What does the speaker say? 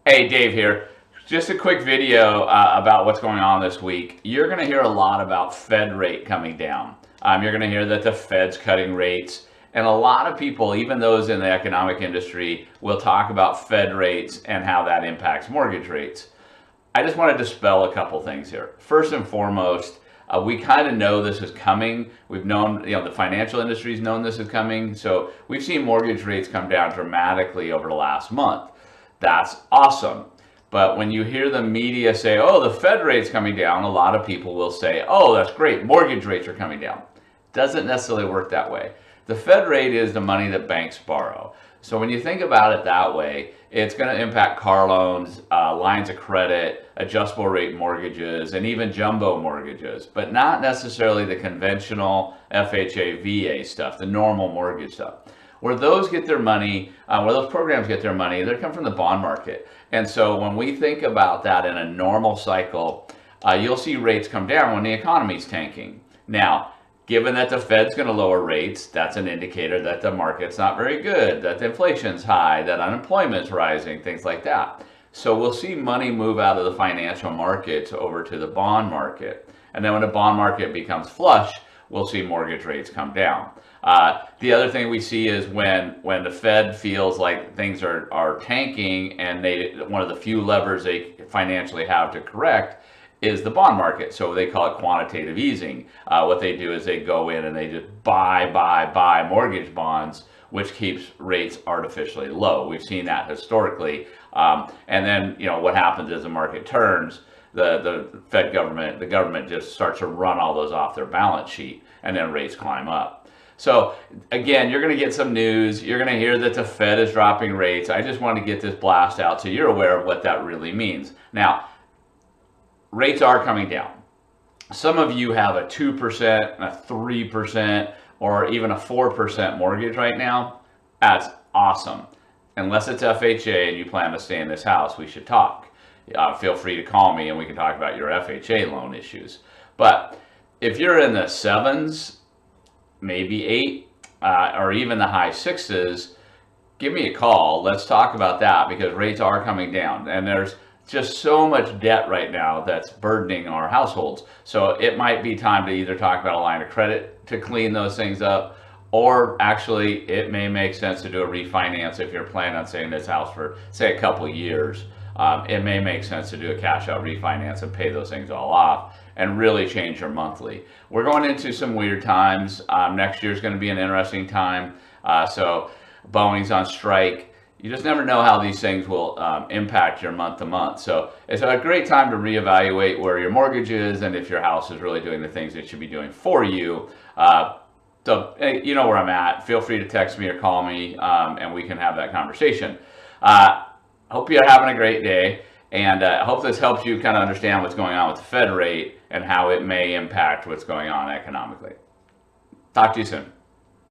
Hey, Dave here. Just a quick video about what's going on this week. You're going to hear a lot about Fed rate coming down. You're going to hear that the Fed's cutting rates. And a lot of people, even those in the economic industry, will talk about Fed rates and how that impacts mortgage rates. I just want to dispel a couple things here. First and foremost, we kind of know this is coming. We've known, the financial industry's known this is coming. So we've seen mortgage rates come down dramatically over the last month. That's awesome. But when you hear the media say, oh, the Fed rate's coming down, a lot of people will say, oh, that's great, mortgage rates are coming down. Doesn't necessarily work that way. The Fed rate is the money that banks borrow. So when you think about it that way, it's going to impact car loans, lines of credit, adjustable rate mortgages, and even jumbo mortgages, but not necessarily the conventional FHA, VA stuff, the normal mortgage stuff. Where those get their money, where those programs get their money, they come from the bond market. And so when we think about that in a normal cycle, you'll see rates come down when the economy's tanking. Now, given that the Fed's going to lower rates, that's an indicator that the market's not very good, that the inflation's high, that unemployment's rising, things like that. So we'll see money move out of the financial markets over to the bond market. And then when the bond market becomes flush, we'll see mortgage rates come down. The other thing we see is when the Fed feels like things are tanking and one of the few levers they financially have to correct is the bond market. So they call it quantitative easing. What they do is they go in and they just buy mortgage bonds, which keeps rates artificially low. We've seen that historically. And then, what happens as the market turns, the government just starts to run all those off their balance sheet, and then rates climb up. So again, you're going to get some news. You're going to hear that the Fed is dropping rates. I just want to get this blast out so you're aware of what that really means. Now, rates are coming down. Some of you have a 2%, a 3%, or even a 4% mortgage right now. That's awesome. Unless it's FHA and you plan to stay in this house, we should talk. Feel free to call me and we can talk about your FHA loan issues. But if you're in the sevens, maybe 8, or even the high 6s, give me a call. Let's talk about that because rates are coming down. And there's just so much debt right now that's burdening our households. So it might be time to either talk about a line of credit to clean those things up, or actually it may make sense to do a refinance if you're planning on staying in this house for, say, a couple years. It may make sense to do a cash out refinance and pay those things all off and really change your monthly. We're going into some weird times. Next year is going to be an interesting time. So Boeing's on strike. You just never know how these things will impact your month to month. So it's a great time to reevaluate where your mortgage is and if your house is really doing the things it should be doing for you. So you know where I'm at. Feel free to text me or call me and we can have that conversation. Hope you're having a great day. And I hope this helps you kind of understand what's going on with the Fed rate and how it may impact what's going on economically. Talk to you soon.